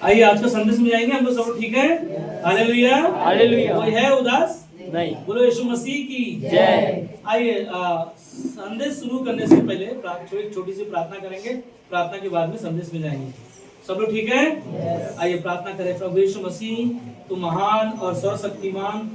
आइए आज का संदेश में जाएंगे। हम लोग सब ठीक है? Hallelujah hallelujah. कोई है उदास? नहीं। बोलो यीशु मसीह की जय। आइए संदेश शुरू करने से पहले एक छोटी सी प्रार्थना करेंगे। प्रार्थना के बाद में संदेश में जाएंगे। सब लोग ठीक है? आइए प्रार्थना करें। प्रभु यीशु मसीह तू महान और सर्वशक्तिमान,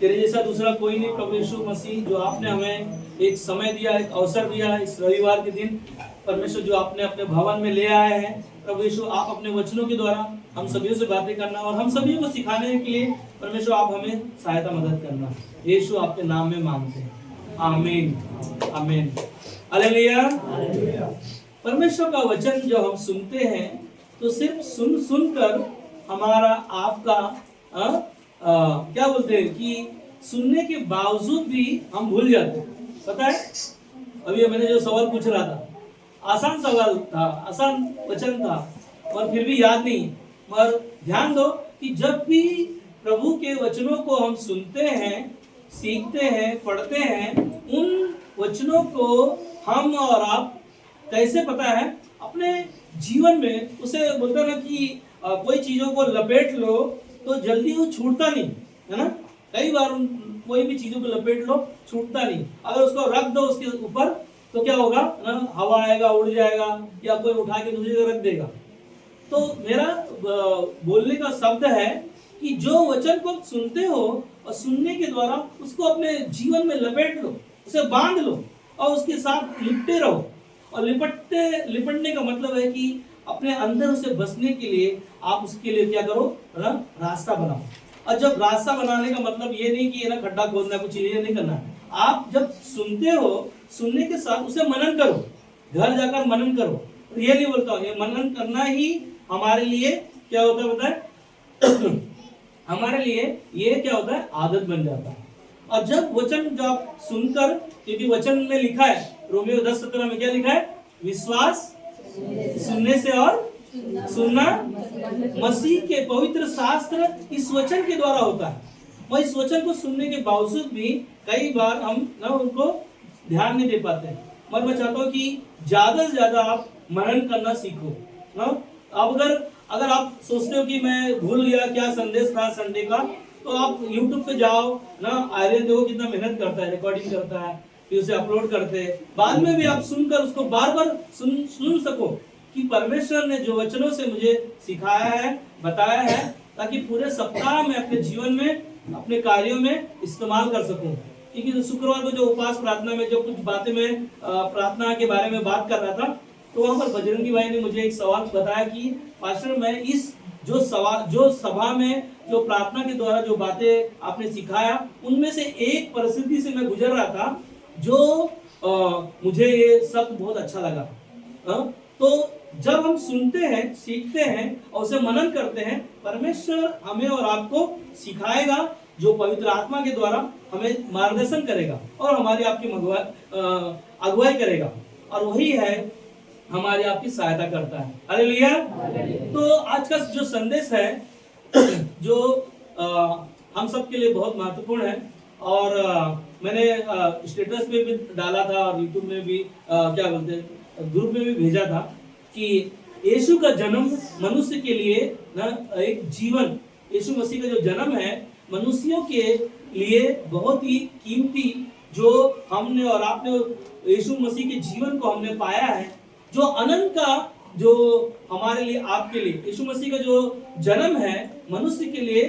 तेरे जैसा दूसरा कोई नहीं। प्रभु यीशु मसीह जो आपने हमें एक समय दिया, एक अवसर दिया, इस रविवार के दिन परमेश्वर जो आपने अपने भवन में ले आए हैं, प्रभु यीशु आप अपने वचनों के द्वारा हम सभी से बातें करना और हम सभी को सिखाने के लिए परमेश्वर आप हमें सहायता मदद करना। यीशु आपके नाम में मांगते हैं, आमीन आमीन हालेलुया। परमेश्वर का वचन जो हम सुनते हैं तो सिर्फ सुनकर हमारा आपका क्या बोलते हैं कि सुनने के बावजूद भी हम भूल जाते हैं। पता है अभी मैंने जो सवाल पूछ रहा था, आसान सवाल था, आसान वचन था और फिर भी याद नहीं। मगर ध्यान दो कि जब भी प्रभु के वचनों को हम सुनते हैं, सीखते हैं, पढ़ते हैं, उन वचनों को हम और आप कैसे पता है अपने जीवन में उसे बोलते ना कि कोई चीजों को लपेट लो तो जल्दी वो छूटता नहीं है ना। कई बार कोई भी चीजों को लपेट लो छूटता नहीं। अगर उसको रख दो उसके ऊपर तो क्या होगा ना, हवा आएगा, उड़ जाएगा या कोई उठा के दूसरी जगह रख देगा। तो मेरा बोलने का शब्द है कि जो वचन को सुनते हो और सुनने के द्वारा उसको अपने जीवन में लपेट लो, उसे बांध लो और उसके साथ लिपटे रहो। और लिपटने का मतलब है कि अपने अंदर उसे बसने के लिए आप उसके लिए क्या करो ना, रास्ता बनाओ। और जब रास्ता बनाने का मतलब ये नहीं कि ये ना खड्डा खोदना, कुछ ये नहीं करना। आप जब सुनते हो, सुनने के साथ उसे मनन करो, घर जाकर मनन करो। रियली बोलता हूँ, ये मनन करना ही हमारे लिए क्या होता है पता है हमारे लिए ये क्या होता है, आदत बन जाता है। और जब वचन जब आप सुनकर, क्योंकि वचन में लिखा है रोमियो 10:17 में क्या लिखा है, विश्वास सुनने से और सुनना मसीह के पवित्र शास्त्र इस वचन के द्वारा होता है। और इस वचन को सुनने के बावजूद भी कई बार हम ना उनको ध्यान नहीं दे पाते हैं। मगर मैं चाहता हूँ कि ज्यादा से ज्यादा आप मनन करना सीखो ना। अब अगर आप सोचते हो कि मैं भूल गया क्या संदेश था संडे का, तो आप YouTube पे जाओ ना, आर्यन देखो कितना मेहनत करता है, रिकॉर्डिंग करता है, फिर उसे अपलोड करते हैं। बाद में भी आप सुनकर उसको बार बार सुन सको कि परमेश्वर ने जो वचनों से मुझे सिखाया है, बताया है, ताकि पूरे सप्ताह में अपने जीवन में, अपने कार्यों में इस्तेमाल कर सकूं। क्योंकि शुक्रवार को जो उपवास प्रार्थना में जो कुछ बातें मैं प्रार्थना के बारे में बात कर रहा था, तो वहां पर बजरंगी भाई ने मुझे एक सवाल बताया कि पास्टर मैं इस जो सभा में जो प्रार्थना के द्वारा जो बातें आपने सिखाया, उनमें से एक परिस्थिति से मैं गुजर रहा था जो मुझे ये सब बहुत अच्छा लगा। तो जब हम सुनते हैं, सीखते हैं और उसे मनन करते हैं, परमेश्वर हमें और आपको सिखाएगा, जो पवित्र आत्मा के द्वारा हमें मार्गदर्शन करेगा और हमारी आपकी अगुवाई करेगा, और वही है हमारी आपकी सहायता करता है। हालेलुया। तो आज का जो संदेश है जो हम सब के लिए बहुत महत्वपूर्ण है, और मैंने स्टेटस पे भी डाला था और यूट्यूब में भी क्या बोलते हैं ग्रुप में भी भेजा था कि यीशु का जन्म मनुष्य के लिए ना एक जीवन, यीशु मसीह का जो जन्म है मनुष्यों के लिए बहुत ही कीमती, जो हमने और आपने यीशु मसीह के जीवन को हमने पाया है, जो अनंत का, जो हमारे लिए आपके लिए यीशु मसीह का जो जन्म है मनुष्य के लिए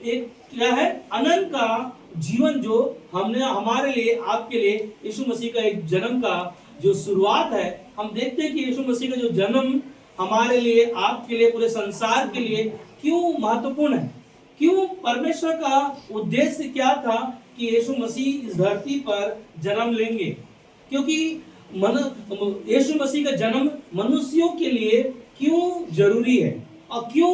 एक क्या है, अनंत का जीवन, जो हमने हमारे लिए आपके लिए यीशु मसीह का एक जन्म का जो शुरुआत है। हम देखते हैं कि यीशु मसीह का जो जन्म हमारे लिए, आपके लिए, पूरे संसार के लिए क्यों महत्वपूर्ण है, क्यों परमेश्वर का उद्देश्य क्या था कि यीशु मसीह इस धरती पर जन्म लेंगे। क्योंकि यीशु मसीह का जन्म मनुष्यों के लिए क्यों जरूरी है, और क्यों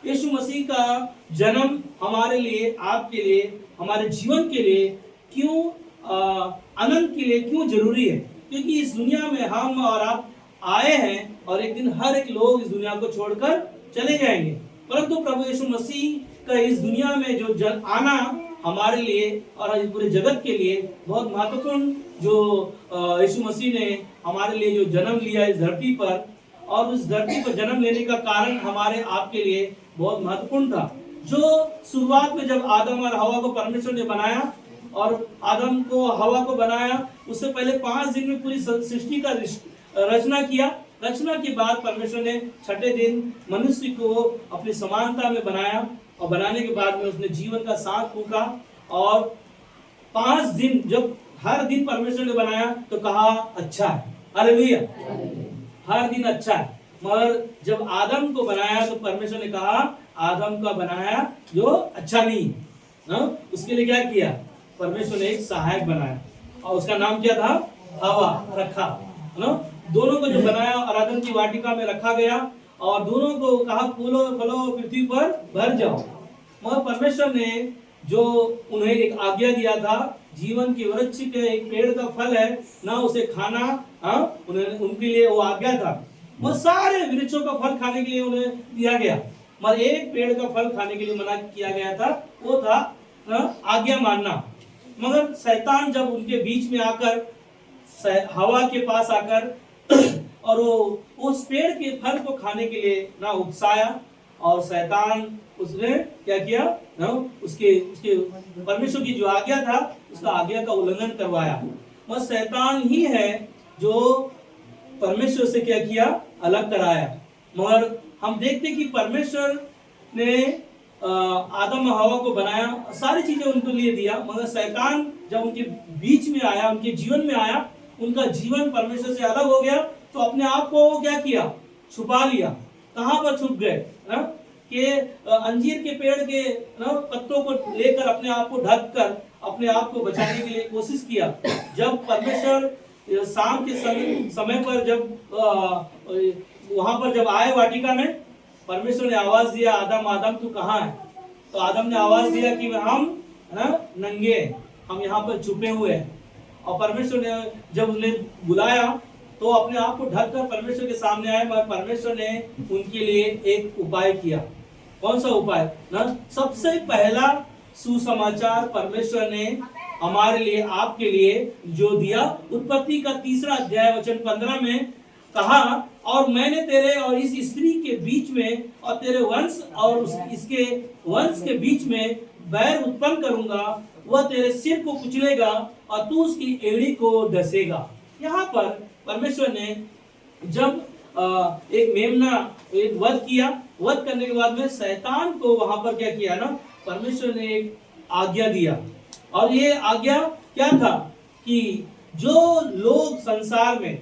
यीशु मसीह का जन्म हमारे लिए, आपके लिए, हमारे जीवन के लिए क्यों अनंत के लिए क्यों जरूरी है। क्योंकि इस दुनिया में हम और आप आए हैं और एक दिन हर एक लोग इस दुनिया को छोड़कर चले जाएंगे, परंतु प्रभु यीशु मसीह का इस दुनिया में जो आना हमारे लिए और इस पूरे जगत के लिए बहुत महत्वपूर्ण, जो यीशु मसीह ने हमारे लिए जो जन्म लिया इस धरती पर, और उस धरती पर जन्म लेने का कारण हमारे आपके लिए बहुत महत्वपूर्ण था। जो शुरुआत में जब आदम और हवा को परमेश्वर ने बनाया और आदम को हवा को बनाया, उससे पहले 5 दिन में पूरी सृष्टि का रचना किया। रचना के बाद परमेश्वर ने छठे दिन मनुष्य को अपनी समानता में बनाया और बनाने के बाद में उसने जीवन का सांस फूंका और 5 दिन जब हर दिन परमेश्वर ने बनाया तो कहा अच्छा है। हालेलुया, हर दिन अच्छा है। मगर जब आदम को बनाया तो परमेश्वर ने कहा आदम का बनाया जो अच्छा नहीं है। उसके लिए क्या किया? परमेश्वर ने एक सहायक बनाया और उसका नाम क्या था? हवा रखा है ना। दोनों को जो बनाया और आदम की वाटिका में रखा गया और दोनों को कहा फूलो फलो पृथ्वी पर भर जाओ। मगर परमेश्वर ने जो उन्हें एक आज्ञा दिया था, जीवन की वृक्ष के एक पेड़ का फल है ना उसे खाना, उन्हें उनके लिए वो आज्ञा था। वो सारे वृक्षों का फल खाने के लिए उन्हें दिया गया, मगर एक पेड़ का फल खाने के लिए मना किया गया था, वो था आज्ञा मानना। मगर शैतान जब उनके बीच में आकर हवा के पास आकर और वो उस पेड़ के फल को खाने के लिए ना उकसाया और शैतान उसने क्या किया ना उसके परमेश्वर की जो आज्ञा था उसका आज्ञा का उल्लंघन करवाया। वह शैतान ही है जो परमेश्वर से क्या किया? अलग कराया। मगर हम देखते कि परमेश्वर ने आदम और हवा को बनाया, सारी चीजें उनके लिए दिया, मगर शैतान जब उनके बीच में आया, उनके जीवन में आया, उनका जीवन परमेश्वर से अलग हो गया तो अपने आप को क्या किया? छुपा लिया। कहां पर छुप गए? कि अंजीर के पेड़ के पत्तों को लेकर अपने आप को ढक कर अपने आप को बचाने के लिए कोशिश किया। जब परमेश्वर शाम के समय पर जब वहां पर जब आए वाटिका में, परमेश्वर ने आवाज दिया आदम आदम तू कहाँ है? तो आदम ने आवाज दिया कि हम नंगे, हम यहाँ पर छुपे हुए हैं। और परमेश्वर ने जब उन्हें बुलाया तो अपने आप को ढककर परमेश्वर के सामने आए, मगर परमेश्वर ने उनके लिए एक उपाय किया। कौन सा उपाय? सबसे पहला सुसमाचार परमेश्वर ने हमारे लिए, आपके लिए जो दिया, उत्पत्ति का 3 अध्याय वचन 15 में कहा, और मैंने तेरे और इस स्त्री के बीच में और तेरे वंश और इसके वंश के बीच में बैर उत्पन्न करूंगा, वह तेरे सिर को कुचलेगा और तू उसकी एड़ी को डसेगा। यहाँ पर परमेश्वर ने जब एक मेमना एक वध किया, वध करने के बाद में शैतान को वहां पर क्या किया ना, परमेश्वर ने एक आज्ञा दिया। और ये आज्ञा क्या था कि जो लोग संसार में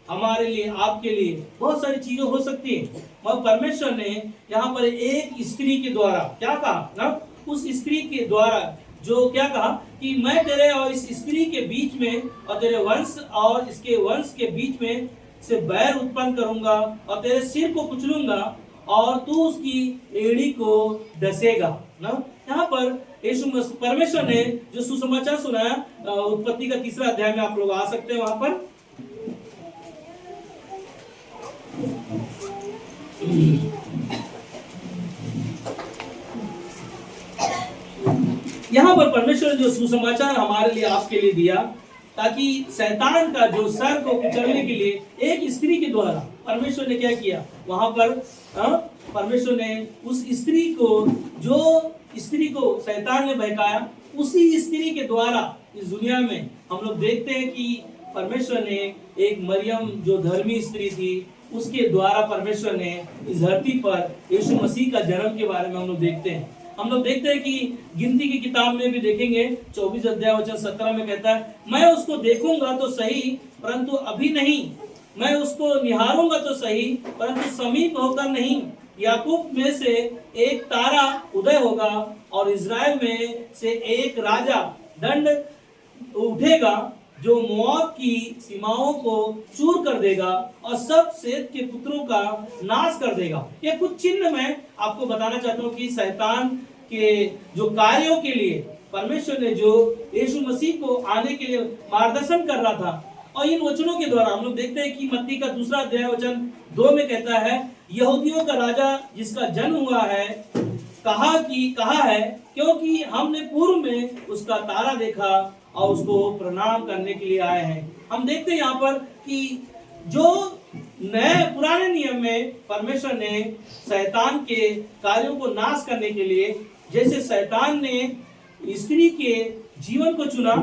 हमारे लिए, आपके लिए बहुत सारी चीजें हो सकती है, मगर परमेश्वर ने यहाँ पर एक स्त्री के द्वारा क्या कहा ना, उस स्त्री के द्वारा जो क्या कहा कि मैं तेरे और इस स्त्री के बीच में और तेरे वंश और इसके वंश के बीच में से बैर उत्पन्न करूंगा और तेरे सिर को कुचलूंगा और तू उसकी एड़ी को डसेगा ना। यहाँ पर यीशु परमेश्वर ने जो सुसमाचार सुनाया, उत्पत्ति का 3 अध्याय में आप लोग आ सकते हैं वहां पर। यहाँ पर परमेश्वर ने जो सुसमाचार हमारे लिए, आपके लिए दिया, ताकि शैतान का जो सर को कुचलने के लिए एक स्त्री के द्वारा परमेश्वर ने क्या किया, वहां पर परमेश्वर ने उस स्त्री को, जो स्त्री को शैतान ने बहकाया, उसी स्त्री के द्वारा इस दुनिया में हम लोग देखते हैं कि परमेश्वर ने एक मरियम जो धर्मी स्त्री थी, उसके द्वारा परमेश्वर ने इस धरती पर यीशु मसीह का जन्म के बारे में हम लोग देखते हैं। हम लोग देखते हैं कि गिनती की किताब में भी देखेंगे 24 अध्याय वचन 17 में कहता है, मैं उसको देखूंगा तो सही परंतु अभी नहीं, मैं उसको निहारूंगा तो सही परंतु समीप होकर नहीं। याकूब में से एक तारा उदय होगा और इज़राइल में से एक राजा दंड उठेगा जो मोआब की सीमाओं को चूर कर देगा और सब सेत के पुत्रों का नाश कर देगा। ये कुछ चिन्ह मैं आपको बताना चाहता हूँ कि शैतान के जो कार्यों के लिए परमेश्वर ने जो यीशु मसीह को आने के लिए मार्गदर्शन कर रहा था। और इन वचनों के द्वारा हम लोग देखते हैं कि मत्ती का 2 अध्याय वचन 2 में कहता है, यहूदियों का राजा जिसका जन्म हुआ है कहा है क्योंकि हमने पूर्व में उसका तारा देखा और उसको प्रणाम करने के लिए आए हैं। हम देखते हैं यहाँ पर कि जो नए पुराने नियम में परमेश्वर ने शैतान के कार्यों को नाश करने के लिए, जैसे शैतान ने स्त्री के जीवन को चुना,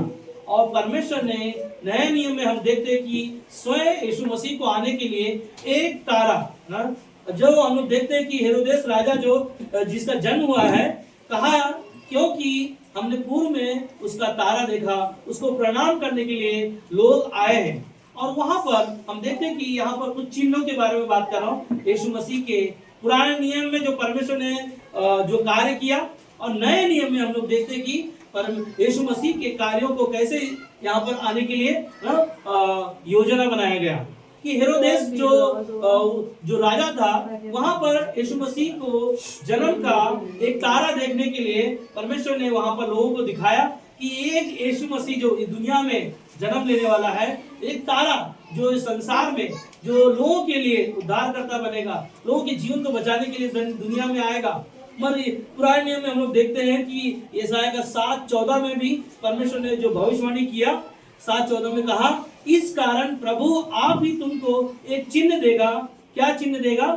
और परमेश्वर ने नए नियम में हम देखते हैं कि स्वयं यीशु मसीह को आने के लिए एक तारा, जो हम लोग देखते हैं कि हेरोदेस राजा जो जिसका जन्म हुआ है, कहा क्योंकि हमने पूर्व में उसका तारा देखा, उसको प्रणाम करने के लिए लोग आए हैं। और वहां पर हम देखते हैं कि यहाँ पर कुछ चिन्हों के बारे में बात कर रहा हूँ, यीशु मसीह के पुराने नियम में जो परमेश्वर ने जो कार्य किया, और नए नियम में हम लोग देखते हैं कि यीशु मसीह के कार्यों को कैसे यहाँ पर आने के लिए योजना बनाया गया। कि हेरोदेस जो राजा था, वहां पर यीशु मसीह को जन्म का एक तारा देखने के लिए परमेश्वर ने वहां पर लोगों को दिखाया कि एक यीशु मसीह जो दुनिया में जन्म लेने वाला है, एक तारा जो इस संसार में जो लोगों के लिए उद्धारकर्ता बनेगा, लोगों के जीवन को बचाने के लिए दुनिया में आएगा। मगर पुराने नियम में हम लोग देखते हैं कि यशायाह का 7:14 में भी परमेश्वर ने जो भविष्यवाणी किया, 7:14 में कहा, इस कारण प्रभु आप ही तुमको एक चिन्ह देगा। क्या चिन्ह देगा?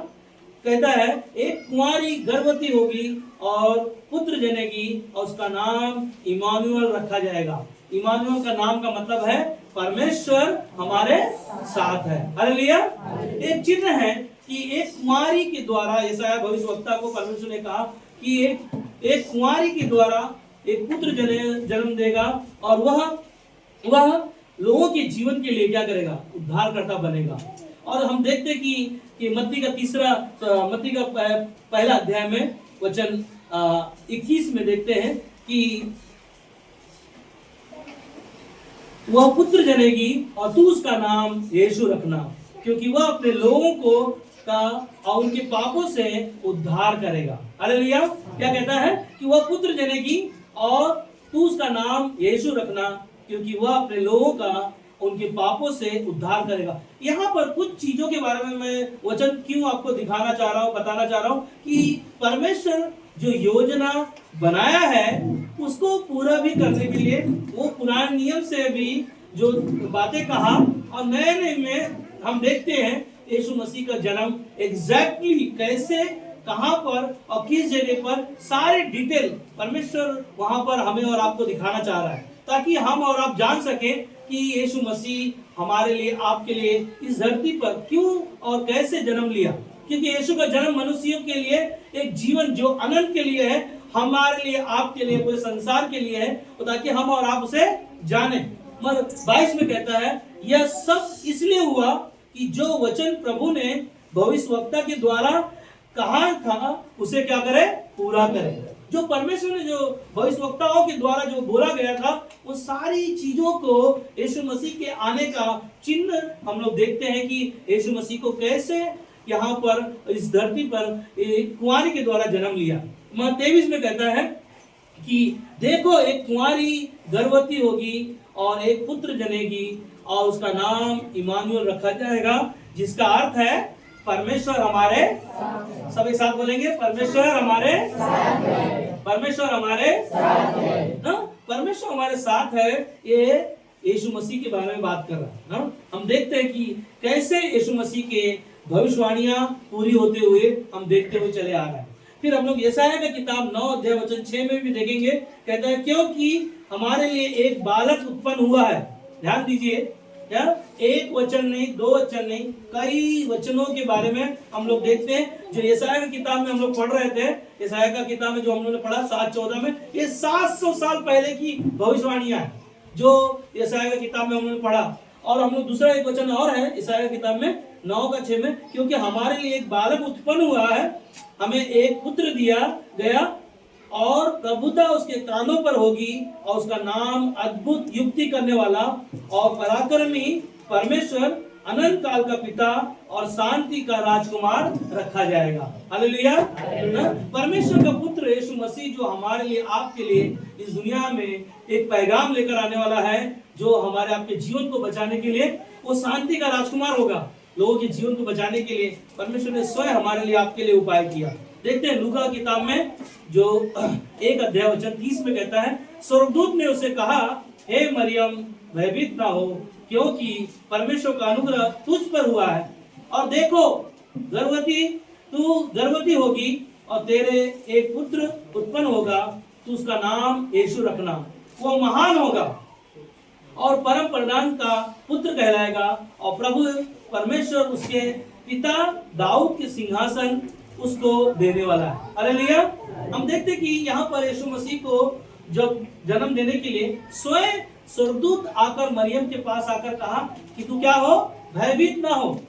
कहता है एक कुंवारी गर्भवती होगी और पुत्र जनेगी और उसका नाम इमानुएल रखा जाएगा। इमानुएल का नाम का मतलब है परमेश्वर हमारे साथ है। हालेलुया। एक चिन्ह है कि एक कुंवारी के द्वारा, यशायाह भविष्यवक्ता को परमेश्वर ने कहा कि एक कुंवारी के द्वारा एक पुत्र जन्म देगा और वह लोगों के जीवन के लिए क्या करेगा? उद्धारकर्ता बनेगा। और हम देखते कि मत्ती का पहला अध्याय में वचन 21 में देखते हैं कि वह पुत्र जनेगी और तू उसका नाम यीशु रखना, क्योंकि वह अपने लोगों को और उनके पापों से उद्धार करेगा। हालेलुया। क्या कहता है कि वह पुत्र जनेगी और तू उसका नाम यीशु रखना, क्योंकि वह अपने लोगों का उनके पापों से उद्धार करेगा। यहाँ पर कुछ चीजों के बारे में मैं वचन क्यों आपको दिखाना चाह रहा हूँ, बताना चाह रहा हूँ कि परमेश्वर जो योजना बनाया है उसको पूरा भी करने के लिए वो पुराने नियम से भी जो बातें कहा, और नए नियम में हम देखते हैं यीशु मसीह का जन्म एग्जैक्टली कैसे, कहां पर और किस जगह पर, सारे डिटेल परमेश्वर वहां पर हमें और आपको दिखाना चाह रहा है, ताकि हम और आप जान सके कि यीशु मसीह हमारे लिए, आपके लिए इस धरती पर क्यों और कैसे जन्म लिया। क्योंकि यीशु का जन्म मनुष्यों के लिए एक जीवन जो अनंत के लिए है, हमारे लिए, आपके लिए, पूरे संसार के लिए है, ताकि हम और आप उसे जाने। मगर 22 में कहता है यह सब इसलिए हुआ कि जो वचन प्रभु ने भविष्यवक्ता के द्वारा कहा था उसे क्या करे? पूरा करे। जो परमेश्वर ने जो भविष्यवक्ताओं के द्वारा जो बोला गया था, वो सारी चीजों को यीशु मसीह के आने का चिन्ह हम लोग देखते हैं कि यीशु मसीह को कैसे यहाँ पर इस धरती पर एक कुंवारी के द्वारा जन्म लिया। 23 में कहता है कि देखो एक कुंवारी गर्भवती होगी और एक पुत्र जनेगी और उसका नाम इमानुएल रखा जाएगा, जिसका अर्थ है परमेश्वर हमारे, सब एक साथ बोलेंगे, परमेश्वर हमारे साथ है। परमेश्वर हमारे साथ है। परमेश्वर हमारे साथ है। ये यीशु मसीह के बारे में बात कर रहा है। हम देखते हैं कि कैसे यीशु मसीह के भविष्यवाणियां पूरी होते हुए हम देखते हुए चले आ रहे हैं। फिर हम लोग यशायाह का किताब 9 अध्याय वचन 6 में भी देखेंगे, कहता है क्योंकि हमारे लिए एक बालक उत्पन्न हुआ है। ध्यान दीजिए, क्या एक वचन नहीं, 2 वचन नहीं, कई वचनों के बारे में हम लोग देखते हैं। जो यशायाह की किताब में हम लोग पढ़ रहे थे, यशायाह का किताब में जो हम लोगों ने पढ़ा 7:14 में, ये 700 साल पहले की भविष्यवाणियां हैं जो यशायाह की किताब में हम लोगने पढ़ा। और हम लोग दूसरा एक वचन और है यशायाह की किताब में 9:6 में, क्योंकि हमारे लिए एक बालक उत्पन्न हुआ है, हमें एक पुत्र दिया गया और प्रभुता उसके कानों पर होगी और उसका नाम अद्भुत युक्ति करने वाला और पराक्रमी, परमेश्वर, अनंत काल का पिता और शांति का राजकुमार रखा जाएगा। हालेलुया। परमेश्वर का पुत्र यीशु मसीह जो हमारे लिए, आपके लिए इस दुनिया में एक पैगाम लेकर आने वाला है, जो हमारे आपके जीवन को बचाने के लिए वो शांति का राजकुमार होगा। लोगों के जीवन को बचाने के लिए परमेश्वर ने स्वयं हमारे लिए, आपके लिए उपाय किया। देखते हैं लूका किताब में जो 1 अध्याय वचन 30 में कहता है, स्वर्गदूत ने उसे कहा, हे मरियम भयभीत ना हो, क्योंकि परमेश्वर का अनुग्रह तुझ पर हुआ है और देखो तू गर्भवती होगी और तेरे एक पुत्र उत्पन्न होगा, तू उसका नाम यीशु रखना। वो महान होगा और परम प्रधान का पुत्र कहलाएगा, और प्रभु परमेश्वर उसके पिता दाऊद के सिंहासन उसको देने वाला है। हालेलुया। हम देखते कि यहाँ पर यीशु मसीह को जब जन्म देने के लिए स्वयं स्वर्गदूत आकर मरियम के पास आकर कहा कि तू क्या हो, भयभीत ना हो,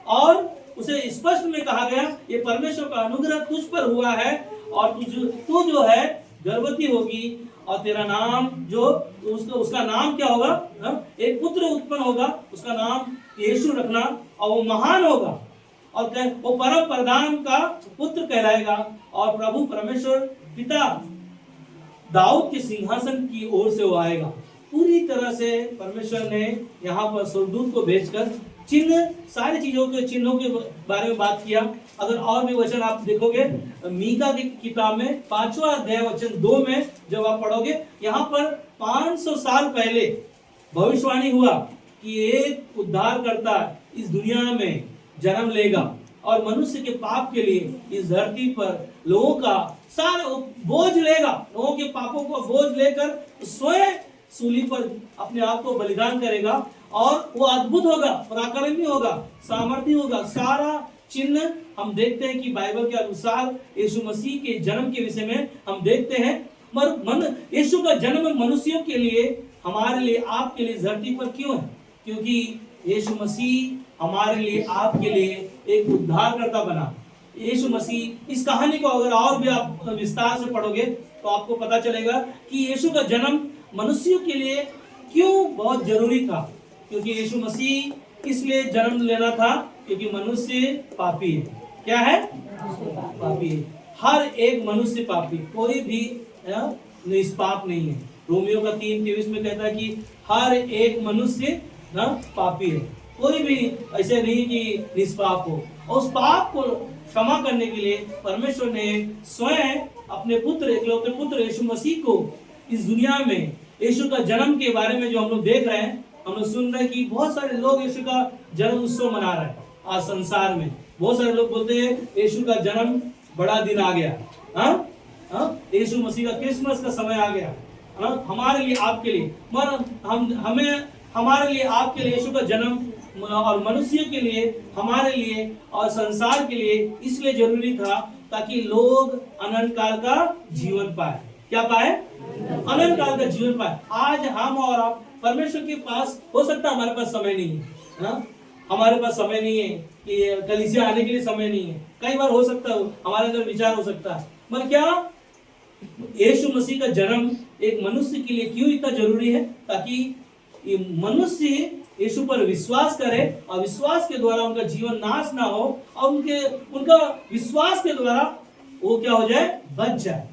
और उसे स्पष्ट में कहा गया ये परमेश्वर का अनुग्रह तुझ पर हुआ है, और तू जो है गर्भवती होगी और तेरा नाम जो उसका नाम क्या होगा, एक पुत्र उत्पन्न होगा, उसका नाम यीशु रखना, और वो महान होगा और वो परम प्रधान का पुत्र कहलाएगा, और प्रभु परमेश्वर पिता दाऊद के सिंहासन की ओर से वो आएगा। पूरी तरह से परमेश्वर ने यहाँ पर स्वर्गदूत को भेजकर चिन्ह, सारी चीजों के चिन्हों के बारे में बात किया। अगर और भी वचन आप देखोगे मीका की किताब में 5वां अध्याय वचन 2 में जब आप पढ़ोगे, यहाँ पर 500 साल पहले भविष्यवाणी हुआ कि एक उद्धारकर्ता इस दुनिया में जन्म लेगा और मनुष्य के पाप के लिए इस धरती पर लोगों का सारा बोझ लेगा, लोगों के पापों को बोझ लेकर स्वयं सूली पर अपने आप को बलिदान करेगा, और वो अद्भुत होगा, पराक्रमी होगा, सामर्थी होगा। सारा चिन्ह हम देखते हैं कि बाइबल के अनुसार यीशु मसीह के जन्म के विषय में हम देखते हैं। यीशु का जन्म मनुष्यों के लिए, हमारे लिए, आपके लिए धरती पर क्यों है? क्योंकि यीशु मसीह हमारे लिए, आपके लिए एक उद्धारकर्ता बना। यीशु मसीह, इस कहानी को अगर और भी आप विस्तार से पढ़ोगे तो आपको पता चलेगा कि यीशु का जन्म मनुष्यों के लिए क्यों बहुत जरूरी था। क्योंकि यीशु मसीह इसलिए जन्म लेना था क्योंकि मनुष्य पापी है। क्या है? पापी है। हर एक मनुष्य पापी, कोई भी निष्पाप नहीं है। रोमियो का 3:23 में कहता है कि हर एक मनुष्य पापी है, कोई भी ऐसे नहीं कि निष्पाप हो। और उस पाप को क्षमा करने के लिए परमेश्वर ने स्वयं अपने पुत्र, इकलौते पुत्र यीशु मसीह को इस दुनिया में, यीशु का जन्म के बारे में जो हम लोग देख रहे हैं, हम लोग सुन रहे हैं कि बहुत सारे लोग यीशु का जन्म उत्सव मना रहे हैं। आज संसार में बहुत सारे लोग बोलते हैं यीशु का जन्म बड़ा दिन आ गया, यीशु मसीह का क्रिसमस का समय आ गया। हमारे लिए, आपके लिए, हमारे लिए, आपके लिए यीशु का जन्म और मनुष्य के लिए, हमारे लिए और संसार के लिए इसलिए जरूरी था ताकि लोग अनंत काल का जीवन पाए। क्या पाए? अनंत काल का जीवन पाए। आज हम और आप, परमेश्वर के पास, हो सकता है हमारे पास समय नहीं है, हमारे पास समय नहीं है कि कलीसिया आने के लिए समय नहीं है। कई बार हो सकता है हमारे अंदर विचार हो सकता है, मगर क्या यीशु मसीह का जन्म एक मनुष्य के लिए क्यों इतना जरूरी है? ताकि मनुष्य यीशु पर विश्वास करे और विश्वास के द्वारा उनका जीवन नाश ना हो, और उनका विश्वास के द्वारा वो क्या हो जाए? बच जाए।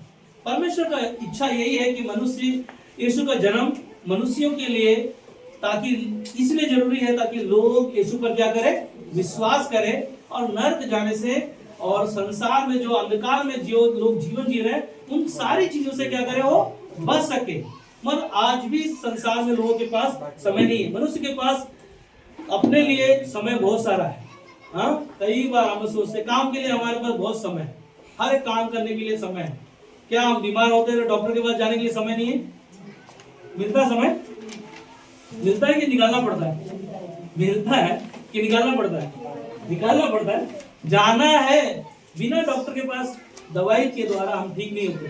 परमेश्वर का इच्छा यही है कि मनुष्य, यीशु का जन्म मनुष्यों के लिए ताकि इसलिए जरूरी है ताकि लोग यीशु पर क्या करें? विश्वास करें, और नरक जाने से और संसार में जो अंधकार में जो लोग जीवन जी रहे हैं उन सारी चीजों से क्या करें? वो बच सके। मगर आज भी संसार में लोगों के पास समय नहीं है। मनुष्य के पास अपने लिए समय बहुत सारा है। कई बार हम सोचते काम के लिए हमारे पास बहुत समय है, हर एक काम करने के लिए समय है। क्या हम बीमार होते हैं तो डॉक्टर के पास जाने के लिए समय नहीं है? मिलता है समय? मिलता है कि निकालना पड़ता है? मिलता है कि निकालना पड़ता है? निकालना पड़ता है। जाना है, बिना डॉक्टर के पास दवाई के द्वारा हम ठीक नहीं होते।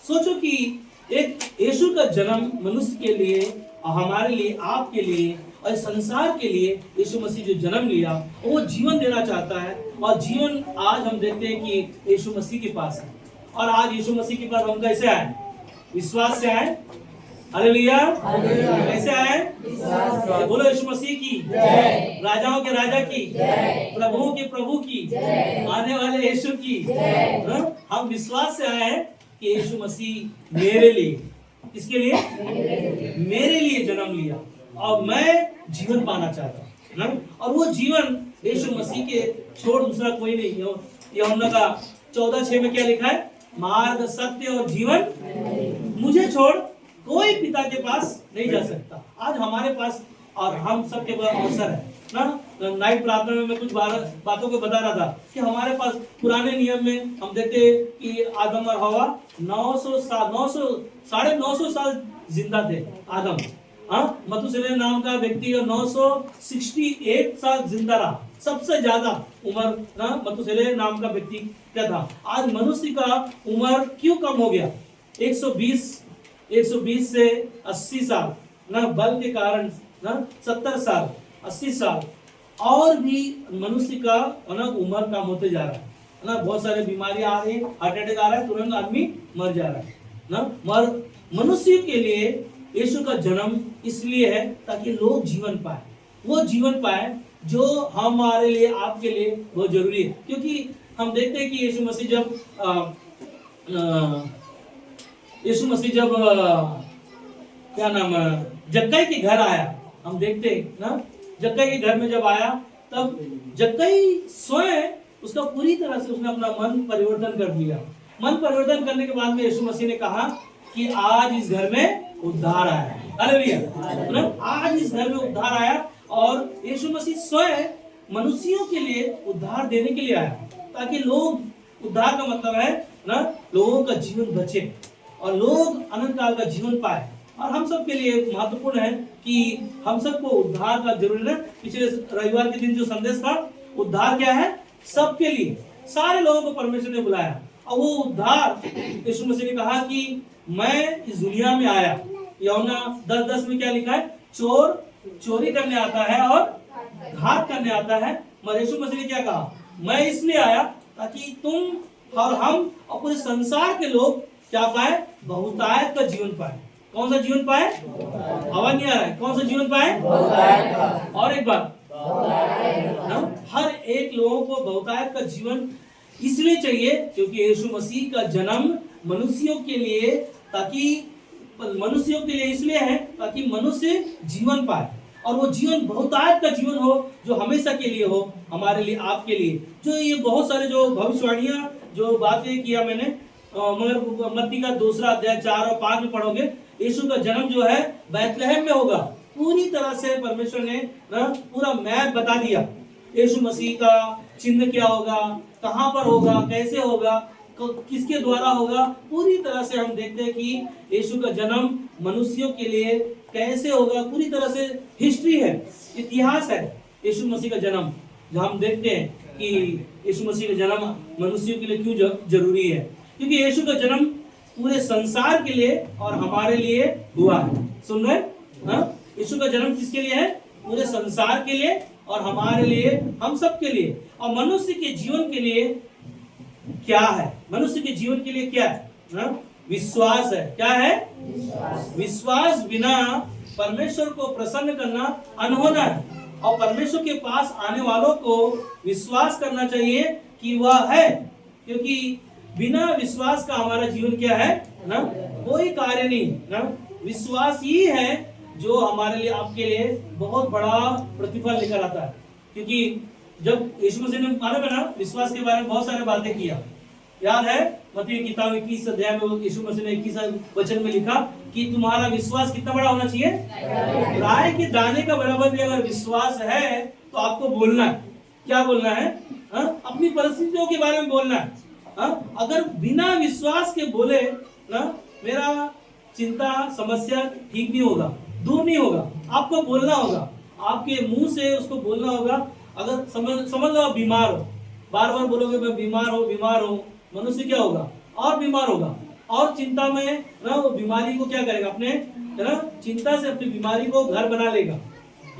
सोचो कि एक यीशु का जन्म मनुष्य के लिए, हमारे लिए, आपके लिए और संसार के लिए यीशु मसीह जो जन्म लिया वो जीवन देना चाहता है, और जीवन आज हम देखते हैं कि यीशु मसीह के पास है। और आज यीशु मसीह के पास हम कैसे आए? विश्वास से आए। हालेलुया। कैसे आए? बोलो यीशु मसीह की जय, राजाओं के राजा की जय, प्रभुओं के प्रभु की जय, आने वाले यीशु की जय। हम विश्वास से आए हैं कि यीशु मसीह मेरे लिए, किसके लिए? मेरे लिए जन्म लिया, और मैं जीवन पाना चाहता हूँ। और वो जीवन यीशु मसीह के छोड़ दूसरा कोई नहीं है। यूहन्ना का 14:6 में क्या लिखा है? मार्ग, सत्य और जीवन मुझे छोड़ कोई पिता के पास नहीं जा सकता। आज हमारे पास और हम सबके पास अवसर है ना, नाइट प्रार्थना में मैं कुछ बातों को बता रहा था कि हमारे पास पुराने नियम में हम देखते हैं कि आदम और हवा 900 साल जिंदा थे आदम। हाँ, मथुसेलह नाम का व्यक्ति 968 साल जिंदा रहा, सबसे ज्यादा उम्र ना मथुसेलह नाम का व्यक्ति क्या था। आज मनुष्य का उम्र क्यों कम हो गया? 120 से 80 साल ना, बल के कारण ना 70 साल 80 साल और भी मनुष्य का ना उम्र कम होते जा रहा है ना। बहुत सारे बीमारियां आ रही है, हार्ट अटैक आ रहा है, तुरंत आदमी मर जा रहा है ना। मनुष्य के लिए यीशु का जन्म इसलिए है ताकि लोग जीवन पाए, वो जीवन पाए जो हमारे लिए आपके लिए बहुत जरूरी है। क्योंकि हम देखते हैं कि यीशु मसीह जब क्या नाम जक्कई के घर आया, हम देखते हैं ना, जक्कई के घर में जब आया तब जक्कई स्वयं उसका पूरी तरह से उसने अपना मन परिवर्तन कर दिया। मन परिवर्तन करने के बाद में यीशु मसीह ने कहा कि आज इस घर में उद्धार आया। हालेलुया। आज इस घर में उद्धार आया और यीशु मसीह स्वयं मनुष्यों के लिए उद्धार देने के लिए आया, ताकि लोग, उद्धार का मतलब है ना लोगों का जीवन बचे और लोग अनंत काल का जीवन पाए। और हम सब के लिए महत्वपूर्ण है कि हम सबको उद्धार का जरूरी है। पिछले रविवार के दिन जो संदेश था, उद्धार क्या है? सबके लिए, सारे लोगों को परमेश्वर ने बुलाया। और वो उद्धार यीशु मसीह ने कहा कि मैं इस दुनिया में आया, यूहन्ना 10:10 में क्या लिखा है? चोर चोरी करने आता है और घात करने आता है, मगर यीशु मसीह ने क्या कहा? मैं इसलिए आया ताकि तुम और हम और पूरे संसार के लोग क्या पाए? बहुतायत का जीवन पाए। कौन सा जीवन पाए? आवाज नहीं आ रहा है। कौन सा जीवन पाए? और एक बार, हर एक लोगों को बहुतायत का जीवन इसलिए चाहिए क्योंकि यीशु मसीह का जन्म मनुष्यों के लिए, ताकि मनुष्यों के लिए इसलिए है ताकि मनुष्य जीवन पाए, और वो जीवन बहुतायत का जीवन हो जो हमेशा के लिए हो, हमारे लिए, आपके लिए। जो ये बहुत सारे जो भविष्यवाणियां जो बातें किया मैंने, मगर मत्ती का 2 अध्याय 4 और 5 में पढ़ोगे, यीशु का जन्म जो है बैतलहम में होगा। पूरी तरह से परमेश्वर ने पूरा मैप बता दिया। यीशु मसीह का चिन्ह क्या होगा, कहां पर होगा, कैसे होगा, किसके द्वारा होगा, पूरी तरह से हम देखते हैं कि यीशु का जन्म मनुष्यों के लिए कैसे होगा। पूरी तरह से हिस्ट्री है, इतिहास है यीशु मसीह का जन्म, जो हम देखते हैं कि यीशु मसीह का जन्म मनुष्यों के लिए क्यों जरूरी है। क्योंकि यीशु का जन्म पूरे संसार के लिए और हमारे लिए हुआ है। सुन रहे? यीशु का जन्म किसके लिए है? पूरे संसार के लिए और हमारे लिए, हम सब के लिए। और मनुष्य के जीवन के लिए क्या है? मनुष्य के जीवन के लिए क्या है? विश्वास है। क्या है? विश्वास बिना परमेश्वर को प्रसन्न करना अनहोना है। और परमेश्वर के पास आने वालों को विश्वास करना चाहिए कि वह है, क्योंकि बिना विश्वास का हमारा जीवन क्या है ना, कोई कार्य नहीं ना। विश्वास ही है जो हमारे लिए, आपके लिए बहुत बड़ा प्रतिफल लेकर आता है। क्योंकि जब यीशु मसीह ने मालूम है ना, विश्वास के बारे में बहुत सारे बातें किया। याद है मत्ती की किताब 21 अध्याय में यीशु मसीह ने 21 वचन में लिखा कि तुम्हारा विश्वास कितना बड़ा होना चाहिए? राय के दाने का बराबर भी अगर विश्वास है तो आपको बोलना है। क्या बोलना है? अपनी परिस्थितियों के बारे में बोलना है। अगर बिना विश्वास के बोले ना, मेरा चिंता समस्या ठीक नहीं होगा, दूर नहीं होगा। आपको बोलना होगा, आपके मुंह से उसको बोलना होगा। अगर समझ लो आप बीमार हो, बार बार बोलोगे मैं बीमार हूँ, मनुष्य क्या होगा? और बीमार होगा और चिंता में ना, वो बीमारी को क्या करेगा? अपने ना चिंता से अपनी बीमारी को घर बना लेगा।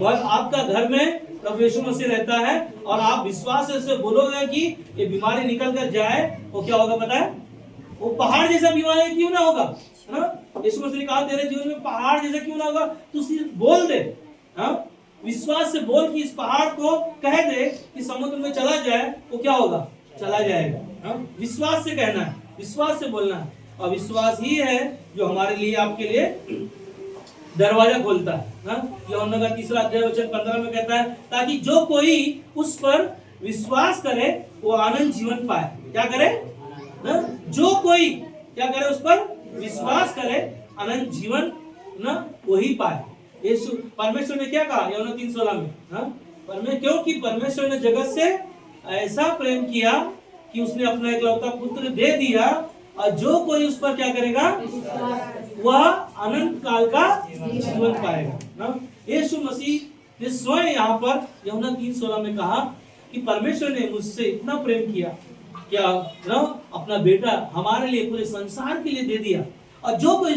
और आपका घर में प्रभु यीशु मसीह रहता है और आप विश्वास से बोलोगे कि ये बीमारी निकल कर जाए, वो क्या होगा पता है? वो पहाड़ जैसा बीमारी क्यों ना होगा, है ना? यीशु मसीह ने कहा तेरे जीवन में पहाड़ जैसा क्यों ना होगा, तू सिर्फ बोल दे। विश्वास से बोल कि इस पहाड़ को कह दे कि समुद्र में चला जाए, वो क्या होगा? चला जाएगा। विश्वास से कहना है, विश्वास से बोलना है। और विश्वास ही है जो हमारे लिए, आपके लिए दरवाजा खोलता है। यूहन्ना का 3 अध्याय वचन 15 में कहता है ताकि जो कोई उस पर विश्वास करे वो आनंद जीवन पाए। क्या करे? जो कोई क्या करे? उस पर विश्वास करे, अनंत जीवन ना वही पाए। यीशु परमेश्वर ने क्या कहा यूहन्ना 3:16 में? क्योंकि परमेश्वर ने जगत से ऐसा प्रेम किया कि उसने अपना एकलौता पुत्र दे दिया, और जो कोई उस पर क्या करेगा वह अनंत काल का जीवन पाएगा ना। यीशु मसीह ने स्वयं यहाँ पर यूहन्ना 3:16 में कहा कि परमेश्वर ने मुझसे इतना प्रेम किया, क्या ना अपना बेटा हमारे लिए पूरे संसार के लिए दे दिया, और जो कोई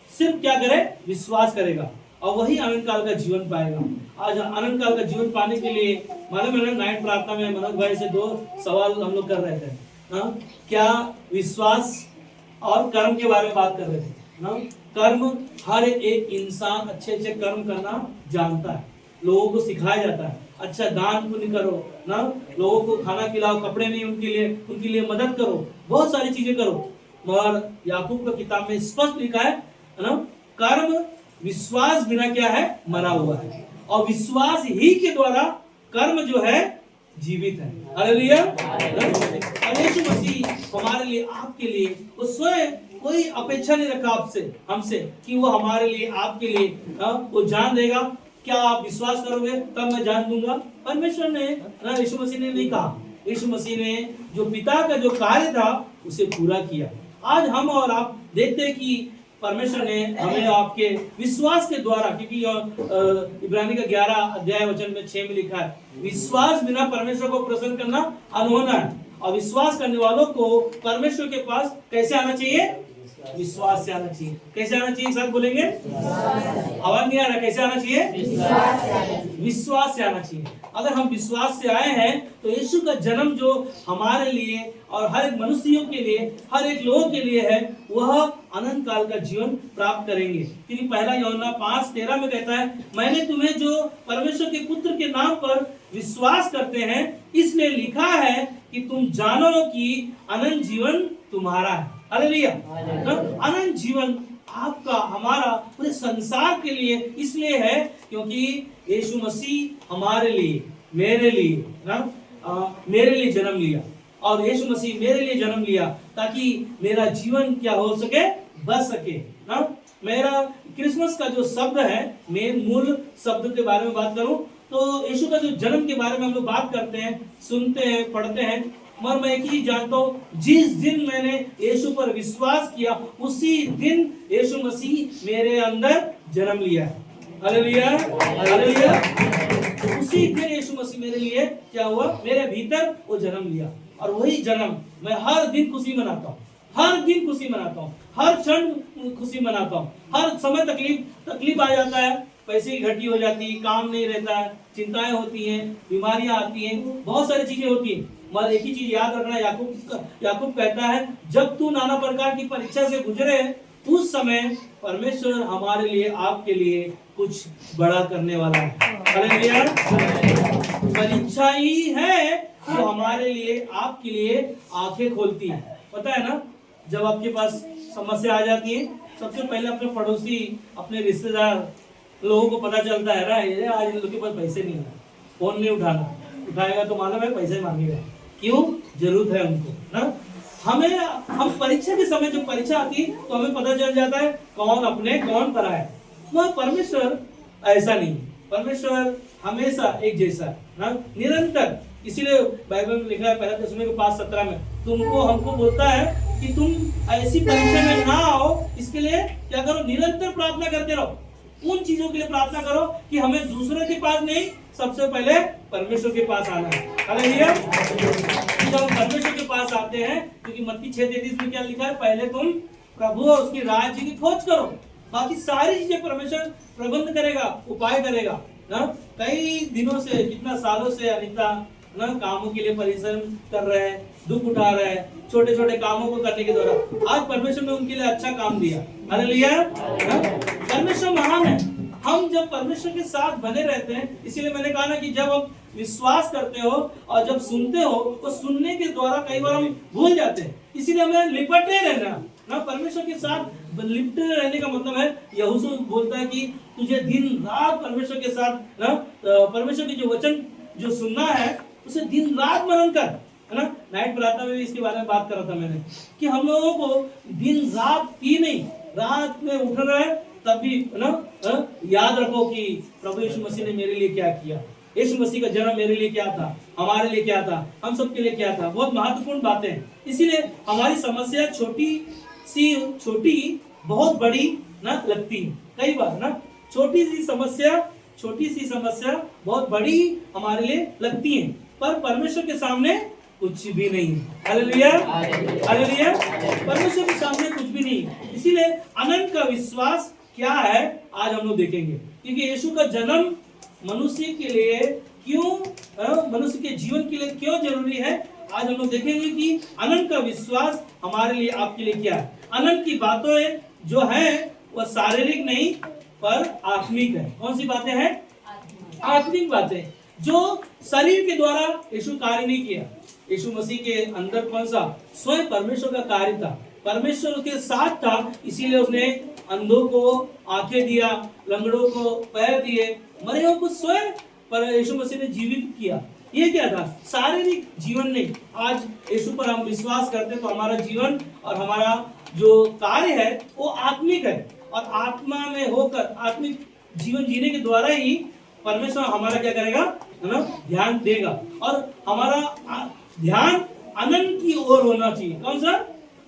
सिर्फ क्या करे विश्वास करेगा और वही अनंत काल का जीवन पाएगा। आज अनंत काल का जीवन पाने के लिए मालूम है ना, नाइट प्रार्थना में मनोज भाई से 2 सवाल हम लोग कर रहे थे ना, क्या विश्वास और कर्म के बारे में बात कर रहे थे ना। कर्म हर एक इंसान अच्छे अच्छे कर्म करना जानता है, लोगों को सिखाया जाता है, अच्छा दान पुण्य करो ना, लोगों को खाना खिलाओ, कपड़े नहीं उनके लिए मदद करो, बहुत सारी चीजें करो। मगर याकूब का किताब में स्पष्ट लिखा है ना, कर्म विश्वास बिना क्या है मरा हुआ है, और विश्वास ही के द्वारा कर्म जो है जीवित है। हालेलुया। यीशु मसीह हमारे लिए आपके लिए वो स्वयं कोई अपेक्षा नहीं रखा आपसे हमसे कि वो हमारे लिए आपके लिए वो जान देगा, क्या आप विश्वास करोगे तब मैं जान दूंगा। परमेश्वर ने यीशु मसीह ने नहीं कहा, यीशु मसीह ने जो पिता का जो कार्य था उसे पूरा किया। आज हम और आप देखते हैं कि परमेश्वर ने हमें आपके विश्वास के द्वारा, क्योंकि इब्रानी का 11 अध्याय वचन में 6 में लिखा है, विश्वास बिना परमेश्वर को प्रसन्न करना अनहोना है, और विश्वास करने वालों को परमेश्वर के पास कैसे आना चाहिए, विश्वास से आना चाहिए। कैसे आना चाहिए, साथ बोलेंगे, आवाज नहीं आ रहा, कैसे आना चाहिए, विश्वास से आना चाहिए। अगर हम विश्वास से आए हैं तो यीशु का जन्म जो हमारे लिए और हर एक मनुष्यों के लिए, हर एक लोगों के लिए है, वह अनंत काल का जीवन प्राप्त करेंगे। क्योंकि 1 यूहन्ना 5:13 में कहता है, मैंने तुम्हें जो परमेश्वर के पुत्र के नाम पर विश्वास करते हैं इसलिए लिखा है कि तुम जानो कि अनंत जीवन तुम्हारा है। हालेलुया। अनंत जीवन आपका हमारा पूरे संसार के लिए इसलिए है क्योंकि यीशु मसीह हमारे लिए, मेरे लिए मेरे लिए जन्म लिया, और यीशु मसीह मेरे लिए जन्म लिया ताकि मेरा जीवन क्या हो सके, बच सके ना। मेरा क्रिसमस का जो शब्द है, मेन मूल शब्द के बारे में बात करूं तो यीशु का जो जन्म के बारे में हम लोग बात करते हैं, सुनते हैं, पढ़ते हैं, मगर मैं एक ही जानता हूँ, जिस दिन मैंने यीशु पर विश्वास किया उसी दिन यीशु मसीह मेरे अंदर जन्म लिया है। Hallelujah, hallelujah. उसी दिन यीशु मसीह मेरे लिए क्या हुआ, मेरे भीतर वो जन्म लिया, और वही जन्म मैं हर दिन खुशी मनाता हूँ, हर दिन खुशी मनाता हूँ, हर क्षण खुशी मनाता हूँ। हर समय तकलीफ आ जाता है, पैसे की घटी हो जाती है, काम नहीं रहता है, चिंताएं होती हैं, बीमारियां आती हैं, बहुत सारी चीजें होती हैं, मगर एक ही चीज याद रखना, याकूब कहता है, जब तू नाना प्रकार की परीक्षा से गुजरे उस समय परमेश्वर हमारे लिए, आपके लिए कुछ बड़ा करने वाला है। हालेलुया। परीक्षा ही है जो हमारे लिए, आपके लिए आंखें खोलती है। पता है ना, जब आपके पास समस्या आ जाती है, सबसे पहले अपने पड़ोसी, अपने रिश्तेदार लोगों को पता चलता है ना, ये आज इन लोगों के पास पैसे नहीं है, फोन नहीं उठाएगा तो मालूम है पैसे मांगेगा, क्यों, जरूरत है उनको ना। हम परीक्षा के समय जब परीक्षा आती है तो हमें पता चल जाता है कौन अपने कौन पराया है। वह परमेश्वर ऐसा नहीं, परमेश्वर हमेशा एक जैसा है ना, निरंतर। इसीलिए बाइबल में लिखा है 1 थिस्सलुनीके 5:17 में, तुमको हमको बोलता है कि तुम ऐसी परीक्षा में ना आओ, इसके लिए क्या करो, निरंतर प्रार्थना करते रहो। उन चीजों के लिए प्रार्थना करो कि हमें दूसरे के पास नहीं, सबसे पहले परमेश्वर के पास आना है। हालेलुया। जब हम परमेश्वर के पास आते हैं, क्योंकि मत्ती 6:33 में क्या लिखा है, पहले तुम प्रभु और उसकी राज्य की खोज करो, बाकी सारी चीजें परमेश्वर प्रबंध करेगा, उपाय करेगा ना। कई दिनों से, कितना सालों से अनिता ना कामों के लिए परिश्रम कर रहे हैं, दुख उठा रहे हैं, छोटे छोटे कामों को करने के द्वारा आज परमेश्वर ने उनके लिए अच्छा काम दिया। हालेलुया। परमेश्वर महान है। हम जब परमेश्वर के साथ बने रहते हैं, इसीलिए मैंने कहा ना कि जब हम विश्वास करते हो और जब सुनते हो तो सुनने के द्वारा कई बार हम भूल जाते हैं, इसीलिए हमें लिपटे रहना ना, परमेश्वर के साथ लिपटे रहने का मतलब है, यहोशू बोलता है कि तुझे दिन रात परमेश्वर के साथ ना, परमेश्वर के जो वचन जो सुनना है उसे दिन रात मनन कर, है ना। नाइट प्रार्थना में भी इसके बारे में बात कर रहा था मैंने, कि हम लोगों को दिन रात की नहीं, रात में उठ रहे तब भी ना याद रखो कि प्रभु यीशु मसीह ने मेरे लिए क्या किया, यीशु मसीह का जन्म मेरे लिए क्या था, हमारे लिए क्या था, हम सबके लिए क्या था, बहुत महत्वपूर्ण बातें हैं। इसीलिए हमारी समस्या छोटी बहुत बड़ी ना लगती है कई बार ना। छोटी सी समस्या बहुत बड़ी हमारे लिए लगती है, पर परमेश्वर के सामने कुछ भी नहीं है। Hallelujah, hallelujah. परमेश्वर के सामने कुछ भी नहीं। इसीलिए अनंत का विश्वास क्या है आज हम लोग देखेंगे, क्योंकि यीशु का जन्म मनुष्य के लिए मनुष्य के जीवन के लिए क्यों जरूरी है। आज हम लोग देखेंगे कि अनंत का विश्वास हमारे लिए, आपके लिए क्या है। अनंत की बातें जो है वह शारीरिक नहीं पर आत्मिक है। कौन सी बातें हैं? आत्मिक बातें, जो शरीर के द्वारा यीशु कार्य नहीं किया। यीशु मसीह के अंदर कौन सा? स्वयं परमेश्वर का कार्य था, परमेश्वर उसके साथ था, इसीलिए उसने अंधों को आंखें दिया, लंगड़ों को पैर दिए, मरे को स्वयं पर यीशु मसीह ने जीवित किया। ये क्या था? शारीरिक जीवन नहीं। आज यीशु पर हम विश्वास करते हैं तो हमारा जीवन और हमारा जो कार्य है वो आत्मिक है, और आत्मा में होकर आत्मिक जीवन जीने के द्वारा ही परमेश्वर हमारा क्या करेगा, है ना, ध्यान देगा। और हमारा ध्यान अनंत की ओर होना चाहिए। कौन सा?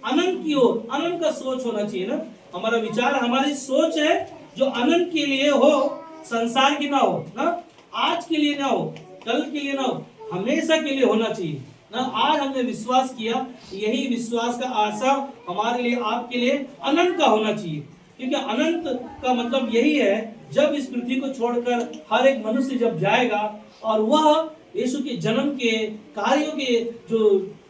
अनंत की ओर, अनंत का सोच होना चाहिए ना। हमारा विचार, हमारी सोच है जो अनंत के लिए हो, संसार की ना हो ना, आज के लिए ना हो, कल के लिए ना हो, हमेशा के लिए होना चाहिए ना। आज हमने विश्वास किया, यही विश्वास का आशा हमारे लिए, आपके लिए अनंत का होना चाहिए। क्योंकि अनंत का मतलब यही है, जब इस पृथ्वी को छोड़कर हर एक मनुष्य जब जाएगा और वह यीशु के जन्म के कार्यों के जो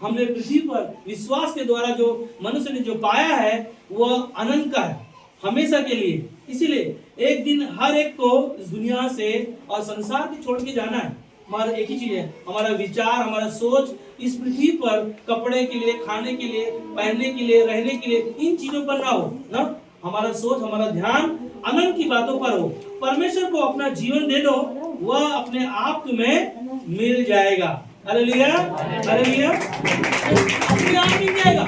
हमने पृथ्वी पर विश्वास के द्वारा जो मनुष्य ने जो पाया है वह अनंत का है, हमेशा के लिए। इसीलिए एक दिन हर एक को इस दुनिया से और संसार को छोड़ के जाना है। हमारा एक ही चीज है, हमारा विचार, हमारा सोच इस पृथ्वी पर कपड़े के लिए, खाने के लिए, पहनने के लिए, रहने के लिए, इन चीजों पर ना हो ना। हमारा सोच, हमारा ध्यान अनंत की बातों पर हो। परमेश्वर को अपना जीवन दे दो, वह अपने आप में मिल जाएगा। Hallelujah, hallelujah. अपने आप मिल जाएगा।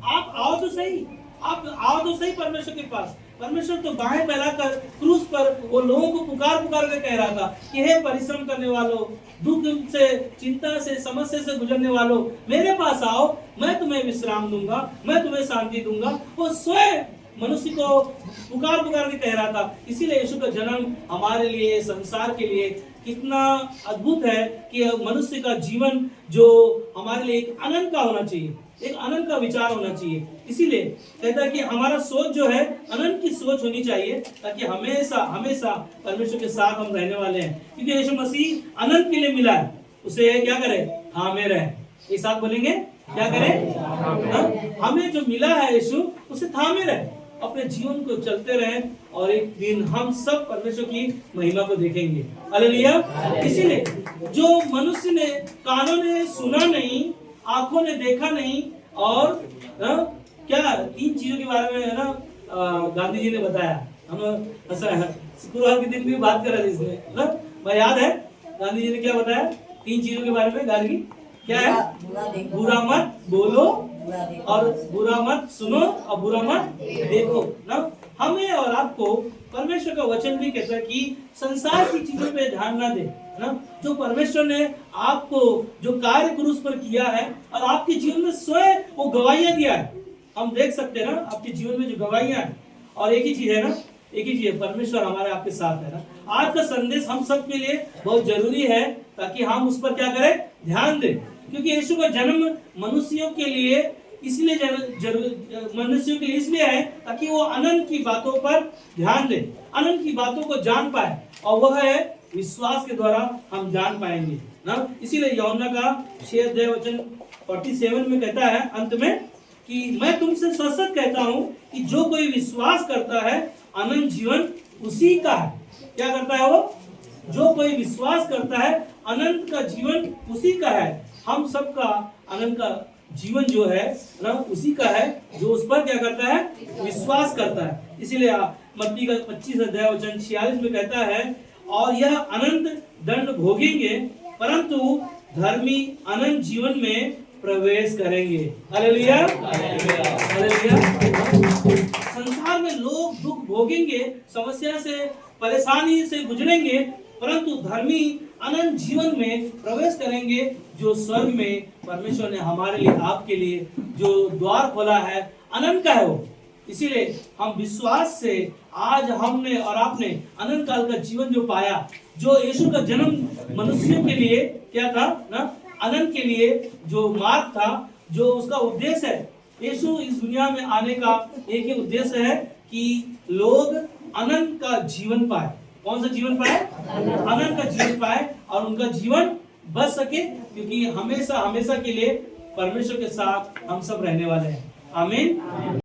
आप आओ तो सही, आप आओ तो सही परमेश्वर के पास। परमेश्वर तो बाहें फैलाकर क्रूस पर वो लोगों को पुकार कर कह रहा था कि हे परिश्रम करने वालों, दुख से, चिंता से, समस्या से गुजरने वालों, मेरे पास आओ, मैं तुम्हें विश्राम दूंगा, मैं तुम्हें शांति दूंगा। वो स्वयं मनुष्य को पुकार के कह रहा था। इसीलिए यीशु का जन्म हमारे लिए, संसार के लिए कितना अद्भुत है कि मनुष्य का जीवन जो हमारे लिए एक अनंत का होना चाहिए, एक अनंत का विचार होना चाहिए। इसीलिए कहता है कि हमारा सोच जो है अनंत की सोच होनी चाहिए, ताकि हमेशा हमेशा परमेश्वर के साथ हम रहने वाले हैं। क्योंकि यीशु मसीह अनंत के लिए मिला है, उसे क्या करे? थामे रहे। एक साथ बोलेंगे, क्या करें? हमें जो मिला है यीशु, उसे थामे रहे, अपने जीवन को चलते रहें, और एक दिन हम सब परमेश्वर की महिमा को देखेंगे। हालेलुया। इसीलिए जो मनुष्य ने, कानों ने सुना नहीं, आंखों ने देखा नहीं, और क्या 3 चीजों के बारे में है ना गांधी जी ने बताया। हम शुक्रवार के दिन भी बात कर रहे थे इसमें ना, मैं याद है गांधी जी ने क्या बताया 3 चीजों के बारे में। गांधी क्या है? बुरा मत बोलो, और बुरा मत सुनो, और बुरा मत देखो ना। हमें और आपको परमेश्वर का वचन भी कहता है कि संसार की चीजों पे ध्यान ना दे ना। जो परमेश्वर ने आपको जो कार्य क्रूस पर किया है, और आपके जीवन में स्वयं वो गवाहियां दिया है, हम देख सकते हैं ना आपके जीवन में जो गवाहियां हैं। और एक ही चीज है ना, एक ही चीज है, परमेश्वर हमारे आपके साथ है ना। आज का संदेश हम सब के लिए बहुत जरूरी है, ताकि हम उस पर क्या करें? ध्यान दें। क्योंकि यीशु का जन्म मनुष्यों के लिए इसलिए मनुष्यों के लिए इसलिए है ताकि वो अनंत की बातों पर ध्यान दे, अनंत की बातों को जान पाए, और वह है विश्वास के द्वारा हम जान पाएंगे ना। इसीलिए यूहन्ना का 6:47 में कहता है अंत में कि मैं तुमसे सच कहता हूँ कि जो कोई विश्वास करता है अनंत जीवन उसी का है। क्या करता है वो? जो कोई विश्वास करता है अनंत का जीवन उसी का है। हम सबका अनंत का जीवन जो है ना उसी का है, जो उस पर क्या करता है? विश्वास करता है। इसीलिए मत्ती का 25:46 में कहता है, और यह अनंत दंड भोगेंगे, परंतु धर्मी अनंत जीवन में प्रवेश करेंगे। Hallelujah, hallelujah. संसार में लोग दुख भोगेंगे, समस्या से, परेशानी से गुजरेंगे, परंतु धर्मी अनंत जीवन में प्रवेश करेंगे, जो स्वर्ग में परमेश्वर ने हमारे लिए, आपके लिए जो द्वार खोला है, अनंत का है वो। इसीलिए हम विश्वास से आज हमने और आपने अनंत काल का जीवन जो पाया, जो यीशु का जन्म मनुष्यों के लिए क्या था ना, अनंत के लिए जो मार्ग था, जो उसका उद्देश्य है, यीशु इस दुनिया में आने का एक ही उद्देश्य है कि लोग अनंत का जीवन पाए। कौन सा जीवन पाए? अनंत का जीवन पाए, और उनका जीवन बच सके, क्योंकि हमेशा हमेशा के लिए परमेश्वर के साथ हम सब रहने वाले हैं। आमीन।